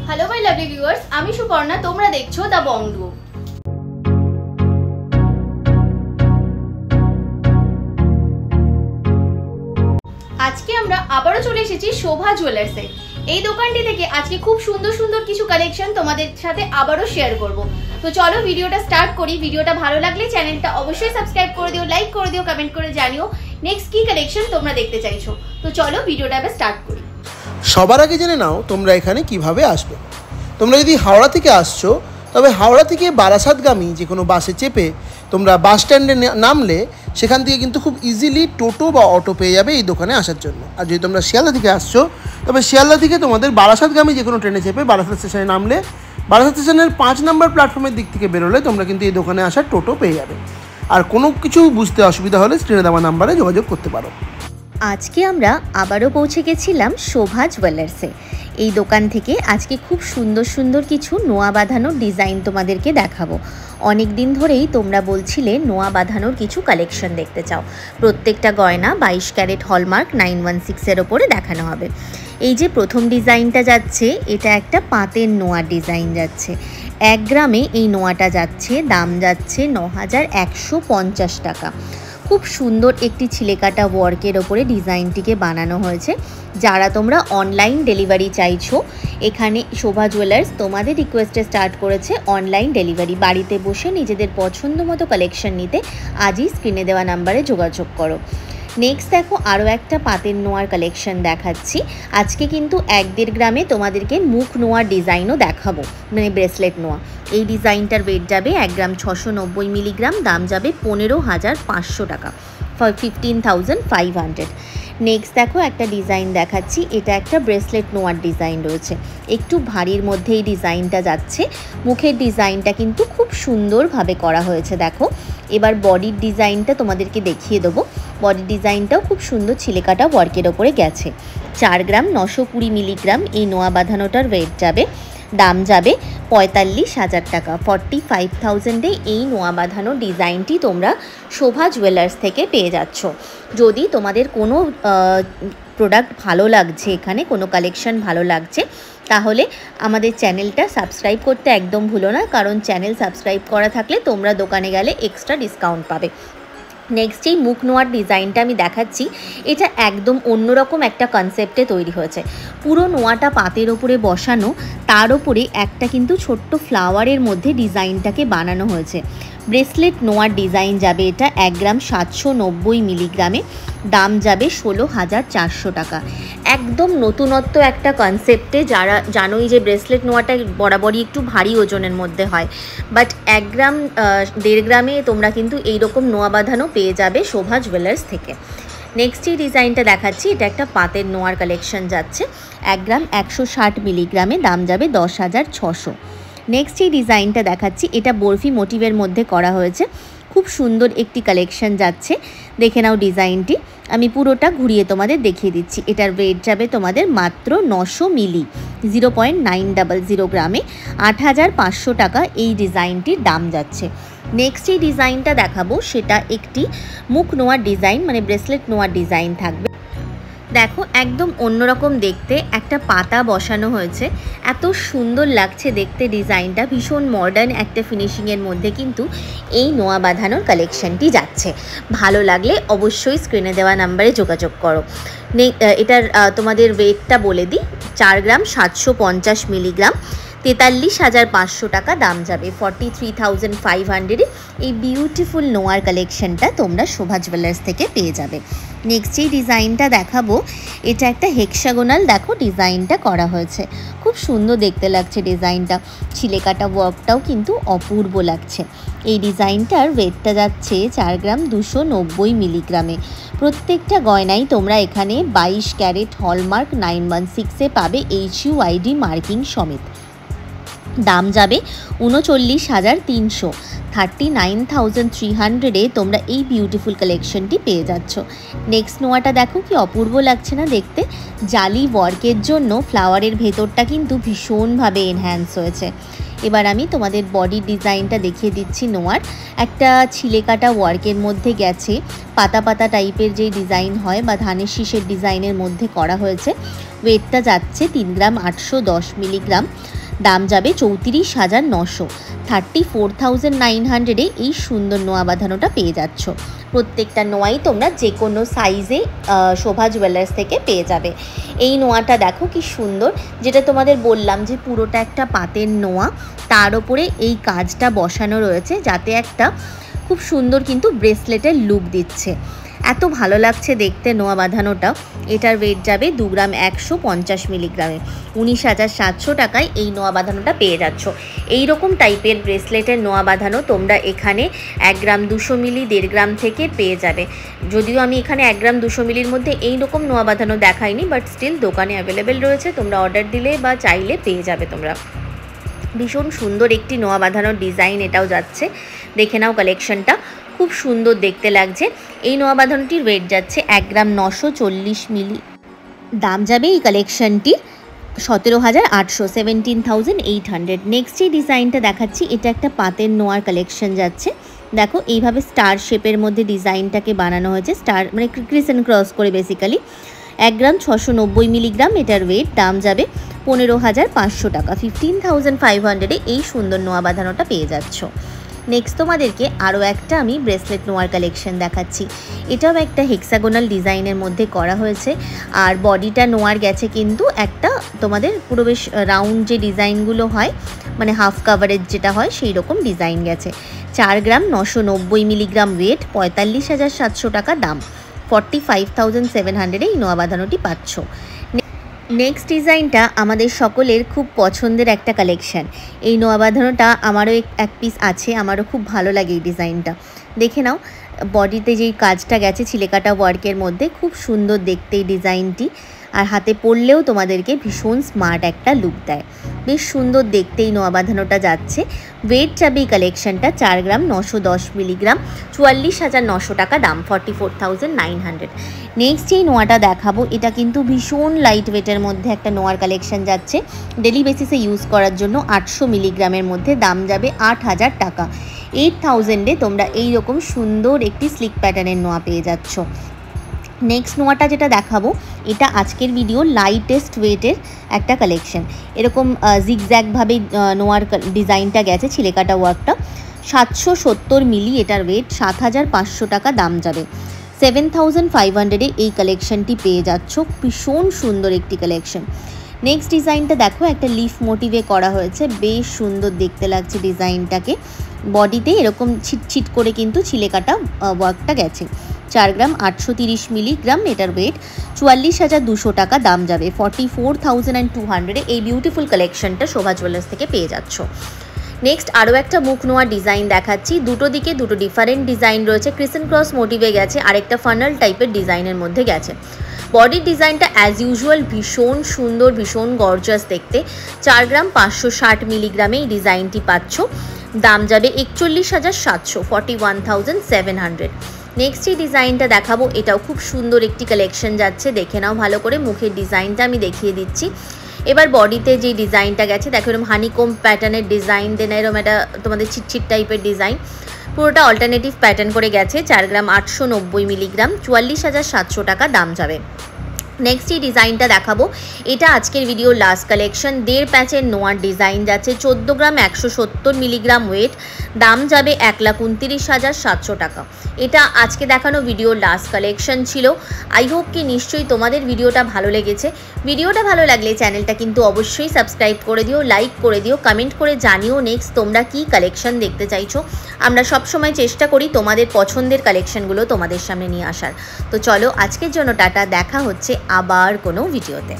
Hello my lovely viewers, আমি সুপর্ণা, তোমরা দেখছো দা বংডু। আজকে আমরা আবারো চলে এসেছি শোভা জুয়েলার্সে। এই দোকানটি থেকে আজকে খুব সুন্দর সুন্দর কিছু কালেকশন তোমাদের সাথে আবারো শেয়ার করব। তো চলো ভিডিওটা স্টার্ট করি। ভিডিওটা ভালো লাগলে চ্যানেলটা অবশ্যই সাবস্ক্রাইব করে দিও, লাইক করে দিও, কমেন্ট করে জানিও নেক্সট কি কালেকশন তোমরা দেখতে চাইছো। তো চলো ভিডিওটা আবার স্টার্ট করি। সবার আগে জেনে নাও তোমরা এখানে কিভাবে আসবে। তোমরা যদি হাওড়া থেকে আসছো তবে হাওড়া থেকে বারাসাতগামী যে কোনো বাসে চেপে তোমরা বাস স্ট্যান্ডে নামলে সেখান থেকে কিন্তু খুব ইজিলি টোটো বা অটো পেয়ে যাবে এই দোকানে আসার জন্য। আর যদি তোমরা শিয়ালদা থেকে আসছো তবে শিয়ালদা থেকে তোমাদের বারাসাতগামী যে কোনো ট্রেনে চেপে বারাসাত স্টেশনে নামলে বারাসাত স্টেশনের 5 নম্বর প্ল্যাটফর্মের দিক থেকে বেরোলে তোমরা কিন্তু এই দোকানে আসার টোটো পেয়ে যাবে। আর কোনো কিছু বুঝতে অসুবিধা হলে স্ক্রিনে দেওয়া নাম্বারে যোগাযোগ করতে পারো। আজকে আমরা আবারও পৌঁছে গেছিলাম শোভা জুয়েলার্সে। এই দোকান থেকে আজকে খুব সুন্দর সুন্দর কিছু নোয়া বাঁধানোর ডিজাইন তোমাদেরকে দেখাবো। অনেক দিন ধরেই তোমরা বলছিলে নোয়া বাঁধানোর কিছু কালেকশন দেখতে চাও। প্রত্যেকটা গয়না 22 ক্যারেট হলমার্ক 916-এর ওপরে দেখানো হবে। এই যে প্রথম ডিজাইনটা যাচ্ছে এটা একটা পাতের নোয়া ডিজাইন যাচ্ছে। 1 গ্রামে এই নোয়াটা যাচ্ছে, দাম যাচ্ছে 9150 টাকা। খুব সুন্দর একটি ছিলেকাটা ওয়ার্কের ওপরে ডিজাইনটিকে বানানো হয়েছে। যারা তোমরা অনলাইন ডেলিভারি চাইছো, এখানে শোভা জুয়েলার্স তোমাদের রিকোয়েস্টে স্টার্ট করেছে অনলাইন ডেলিভারি। বাড়িতে বসে নিজেদের পছন্দ মতো কালেকশন নিতে আজই স্ক্রিনে দেওয়া নাম্বারে যোগাযোগ করো। নেক্সট দেখো আরও একটা পাতের নোয়ার কালেকশন দেখাচ্ছি। আজকে কিন্তু 1-1.5 গ্রামে তোমাদেরকে মুখ নোয়ার ডিজাইনও দেখাবো, মানে ব্রেসলেট নোয়া। এই ডিজাইনটার ওয়েট যাবে 1 গ্রাম 690 মিলিগ্রাম, দাম যাবে 15,500 টাকা, 15,500। নেক্সট দেখো একটা ডিজাইন দেখাচ্ছি। এটা একটা ব্রেসলেট নোয়ার ডিজাইন রয়েছে, একটু ভারীর মধ্যে এই ডিজাইনটা যাচ্ছে। মুখের ডিজাইনটা কিন্তু খুব সুন্দরভাবে করা হয়েছে। দেখো এবার বডির ডিজাইনটা তোমাদেরকে দেখিয়ে দেবো। বডির ডিজাইনটাও খুব সুন্দর ছিলেকাটা ওয়ার্কের ওপরে গেছে। 4 গ্রাম 920 মিলিগ্রাম এই নোয়া বাঁধানোটার ওয়েট যাবে, দাম যাবে 45,000 টাকা, 45,000-এ এই নোয়া বাঁধানো ডিজাইনটি তোমরা শোভা জুয়েলার্স থেকে পেয়ে যাচ্ছ। যদি তোমাদের কোনো প্রোডাক্ট ভালো লাগছে, এখানে কোনো কালেকশন ভালো লাগছে, তাহলে আমাদের চ্যানেলটা সাবস্ক্রাইব করতে একদম ভুলো না, কারণ চ্যানেল সাবস্ক্রাইব করা থাকলে তোমরা দোকানে গেলে এক্সট্রা ডিসকাউন্ট পাবে। নেক্সট এই মুখ নোয়ার ডিজাইনটা আমি দেখাচ্ছি। এটা একদম অন্যরকম একটা কনসেপ্টে তৈরি হয়েছে। পুরো নোয়াটা পাতের ওপরে বসানো, তার ওপরে একটা কিন্তু ছোট্ট ফ্লাওয়ারের মধ্যে ডিজাইনটাকে বানানো হয়েছে। ব্রেসলেট নোয়ার ডিজাইন যাবে এটা 1 গ্রাম 790 মিলিগ্রামে, দাম যাবে 16,400 টাকা। একদম নতুনত্ব একটা কনসেপ্টে। যারা জানোই যে ব্রেসলেট নোয়াটা বরাবরই একটু ভারী ওজনের মধ্যে হয়, বাট 1 গ্রাম 1.5 গ্রামে তোমরা কিন্তু এইরকম নোয়া বাঁধানো পেয়ে যাবে শোভা জুয়েলার্স থেকে। নেক্সট এই ডিজাইনটা দেখাচ্ছি। এটা একটা পাতের নোয়ার কালেকশন যাচ্ছে, 1 গ্রাম 160 মিলিগ্রামে, দাম যাবে 10,600। নেক্সট এই ডিজাইনটা দেখাচ্ছি। এটা বরফি মোটিভের মধ্যে করা হয়েছে, খুব সুন্দর একটি কালেকশন যাচ্ছে। দেখে নাও ডিজাইনটি, আমি পুরোটা ঘুরিয়ে তোমাদের দেখিয়ে দিচ্ছি। এটার ওয়েট যাবে তোমাদের মাত্র 900 মিলি, 0.900 গ্রামে, 8,500 টাকা এই ডিজাইনটির দাম যাচ্ছে। নেক্সট এই ডিজাইনটা দেখাবো, সেটা একটি মুখ নোয়ার ডিজাইন, মানে ব্রেসলেট নোয়ার ডিজাইন থাকবে। দেখো একদম অন্যরকম দেখতে, একটা পাতা বসানো হয়েছে, এত সুন্দর লাগছে দেখতে ডিজাইনটা। ভীষণ মডার্ন একটা ফিনিশিংয়ের মধ্যে কিন্তু এই নোয়া বাঁধানোর কালেকশনটি যাচ্ছে। ভালো লাগলে অবশ্যই স্ক্রিনে দেওয়া নাম্বারে যোগাযোগ করো। এটার তোমাদের ওয়েটটা বলে দিই, 4 গ্রাম 750 মিলিগ্রাম, 43,500 টাকা, দাম যাবে 43,500-এ। এই বিউটিফুল নোয়ার কালেকশনটা তোমরা শোভা জুয়েলার্স থেকে পেয়ে যাবে। নেক্সট এই ডিজাইনটা দেখাবো। এটা একটা হেক্সাগোনাল, দেখো ডিজাইনটা করা হয়েছে, খুব সুন্দর দেখতে লাগছে ডিজাইনটা। ছিলেকাটা ওয়ার্কটাও কিন্তু অপূর্ব লাগছে। এই ডিজাইনটার ওয়েটটা যাচ্ছে 4 গ্রাম 290 মিলিগ্রামে। প্রত্যেকটা গয়নাই তোমরা এখানে 22 ক্যারেট হলমার্ক 916-এ পাবে, HUID মার্কিং সমেত। দাম যাবে 39,300, 39,300-এ তোমরা এই বিউটিফুল কালেকশনটি পেয়ে যাচ্ছ। নেক্সট নোয়াটা দেখো কি অপূর্ব লাগছে না দেখতে। জালি ওয়ার্কের জন্য ফ্লাওয়ারের ভেতরটা কিন্তু ভীষণভাবে এনহ্যান্স হয়েছে। এবার আমি তোমাদের বডি ডিজাইনটা দেখিয়ে দিচ্ছি। নোয়ার একটা ছিলেকাটা ওয়ার্কের মধ্যে গেছে, পাতা পাতা টাইপের যে ডিজাইন হয় বা ধানের শীষের ডিজাইনের মধ্যে করা হয়েছে। ওয়েটটা যাচ্ছে 3 গ্রাম 810 মিলিগ্রাম, দাম যাবে 34,900। 34,900-এ এই সুন্দর নোয়া বাঁধানোটা পেয়ে যাচ্ছ। প্রত্যেকটা নোয়াই তোমরা যে কোনো সাইজে শোভা জুয়েলার্স থেকে পেয়ে যাবে। এই নোয়াটা দেখো কি সুন্দর, যেটা তোমাদের বললাম যে পুরোটা একটা পাতের নোয়া, তার ওপরে এই কাজটা বসানো রয়েছে যাতে একটা খুব সুন্দর কিন্তু ব্রেসলেটের লুক দিচ্ছে। এত ভালো লাগছে দেখতে নোয়া বাঁধানোটা। এটার ওয়েট যাবে 2 গ্রাম 150 মিলিগ্রামে। 19,700 টাকায় এই নোয়া বাঁধানোটা পেয়ে যাচ্ছ। এই রকম টাইপের ব্রেসলেটের নোয়া বাঁধানো তোমরা এখানে 1 গ্রাম 200 মিলি 1.5 গ্রাম থেকে পেয়ে যাবে। যদিও আমি এখানে 1 গ্রাম 200 মিলির মধ্যে এই রকম নোয়া বাঁধানো দেখাইনি, বাট স্টিল দোকানে অ্যাভেলেবেল রয়েছে, তোমরা অর্ডার দিলে বা চাইলে পেয়ে যাবে তোমরা। ভীষণ সুন্দর একটি নোয়া বাঁধানোর ডিজাইন এটাও যাচ্ছে, দেখে নাও কালেকশনটা, খুব সুন্দর দেখতে লাগছে। এই নোয়া বাঁধানোটির ওয়েট যাচ্ছে 1 গ্রাম 940 মিলি, দাম যাবে এই কালেকশনটির 17,800, 17,800। নেক্সট এই ডিজাইনটা দেখাচ্ছি, এটা একটা পাতের নোয়ার কালেকশন যাচ্ছে। দেখো এইভাবে স্টার শেপের মধ্যে ডিজাইনটাকে বানানো হয়েছে, স্টার মানে ক্রিসেন্ট ক্রস করে বেসিক্যালি। 1 গ্রাম 690 মিলিগ্রাম এটার ওয়েট, দাম যাবে 15,500 টাকা। 15,500-এ এই সুন্দর নোয়া বাঁধানোটা পেয়ে যাচ্ছ। নেক্সট তোমাদেরকে আরও একটা আমি ব্রেসলেট নোয়ার কালেকশন দেখাচ্ছি। এটাও একটা হেক্সাগোনাল ডিজাইনের মধ্যে করা হয়েছে, আর বডিটা নোয়ার গেছে কিন্তু একটা তোমাদের পুরো বেশ রাউন্ড যে ডিজাইনগুলো হয়, মানে হাফ কাভারেজ যেটা হয় সেই রকম ডিজাইন গেছে। 4 গ্রাম 990 মিলিগ্রাম ওয়েট, 45,700 টাকা দাম। 45,700-এ এই নোয়া বাঁধানোটি পাচ্ছ। নেক্সট ডিজাইনটা আমাদের সকলের খুব পছন্দের একটা কালেকশান। এই নোয়া বাঁধানোটা আমারও এক পিস আছে, আমারও খুব ভালো লাগে এই ডিজাইনটা। দেখে নাও বডিতে যেই কাজটা গেছে ছিলেকাটা ওয়ার্কের মধ্যে, খুব সুন্দর দেখতে এই ডিজাইনটি, আর হাতে পরলেও তোমাদেরকে ভীষণ স্মার্ট একটা লুক দেয়। বেশ সুন্দর দেখতে এই নোয়া বাঁধানোটা যাচ্ছে। ওয়েট যাবে এই কালেকশানটা 4 গ্রাম 910 মিলিগ্রাম, 44,900 টাকা দাম। 44,900। নেক্সট এই নোয়াটা দেখাবো, এটা কিন্তু ভীষণ লাইট ওয়েটের মধ্যে একটা নোয়ার কালেকশান যাচ্ছে, ডেলি বেসিসে ইউজ করার জন্য। 800 মিলিগ্রামের মধ্যে, দাম যাবে 8,000 টাকা। 8,000-এ তোমরা এই রকম সুন্দর একটি স্লিক প্যাটার্নের নোয়া পেয়ে যাচ্ছ। নেক্সট নোয়াটা যেটা দেখাবো, এটা আজকের ভিডিও লাইটেস্ট ওয়েটের একটা কালেকশন। এরকম জিগজ্যাগভাবে নোয়ার ডিজাইনটা গেছে, ছিলেকাটা ওয়ার্কটা। 770 মিলি এটার ওয়েট, 7,500 টাকা দাম যাবে। 7,500-এ এই কালেকশনটি পেয়ে যাচ্ছ। ভীষণ সুন্দর একটি কালেকশন। নেক্সট ডিজাইনটা দেখো, একটা লিফ মোটিভে করা হয়েছে, বেশ সুন্দর দেখতে লাগছে ডিজাইনটাকে। বডিতে এরকম ছিটছিট করে কিন্তু ছিলেকাটা ওয়ার্কটা গেছে। 4 গ্রাম 830 মিলিগ্রাম এটার ওয়েট, 44,200 টাকা দাম যাবে। 44,200-এ এই বিউটিফুল কালেকশনটা শোভা জুয়েলার্স থেকে পেয়ে যাচ্ছ। নেক্সট আরও একটা মুখ নোয়া ডিজাইন দেখাচ্ছি। দুটো দিকে দুটো ডিফারেন্ট ডিজাইন রয়েছে, ক্রিসেন্ট ক্রস মোটিভে গেছে, আরেকটা ফানাল টাইপের ডিজাইনের মধ্যে গেছে। বডির ডিজাইনটা অ্যাজ ইউজুয়াল ভীষণ সুন্দর, ভীষণ গর্জাস দেখতে। 4 গ্রাম 560 মিলিগ্রামে এই ডিজাইনটি পাচ্ছ, দাম যাবে 41,700, 41,700। নেক্সট এই ডিজাইনটা দেখাবো, এটাও খুব সুন্দর একটি কালেকশন যাচ্ছে, দেখে নাও ভালো করে। মুখের ডিজাইনটা আমি দেখিয়ে দিচ্ছি। এবার বডিতে যে ডিজাইনটা গেছে দেখো, এরকম হানিকম প্যাটার্নের ডিজাইন, দেন এরকম একটা তোমাদের ছিটছিট টাইপের ডিজাইন, পুরোটা অল্টারনেটিভ প্যাটার্ন করে গেছে। 4 গ্রাম 890 মিলিগ্রাম, 44,700 টাকা দাম যাবে। নেক্সট এই ডিজাইনটা দেখাবো, এটা আজকের ভিডিওর লাস্ট কালেকশন। 1.5 প্যাচের নোয়ার ডিজাইন যাচ্ছে, 14 গ্রাম 170 মিলিগ্রাম ওয়েট, দাম যাবে 1,29,700 টাকা। এটা আজকে দেখানো ভিডিওর লাস্ট কালেকশন ছিল। আই হোপ কি নিশ্চয়ই তোমাদের ভিডিওটা ভালো লেগেছে। ভিডিওটা ভালো লাগলে চ্যানেলটা কিন্তু অবশ্যই সাবস্ক্রাইব করে দিও, লাইক করে দিও, কমেন্ট করে জানিও নেক্সট তোমরা কি কালেকশন দেখতে চাইছো। আমরা সবসময় চেষ্টা করি তোমাদের পছন্দের কালেকশনগুলো তোমাদের সামনে নিয়ে আসার। তো চলো আজকের জন্য টাটা, দেখা হচ্ছে আবার কোনো ভিডিওতে।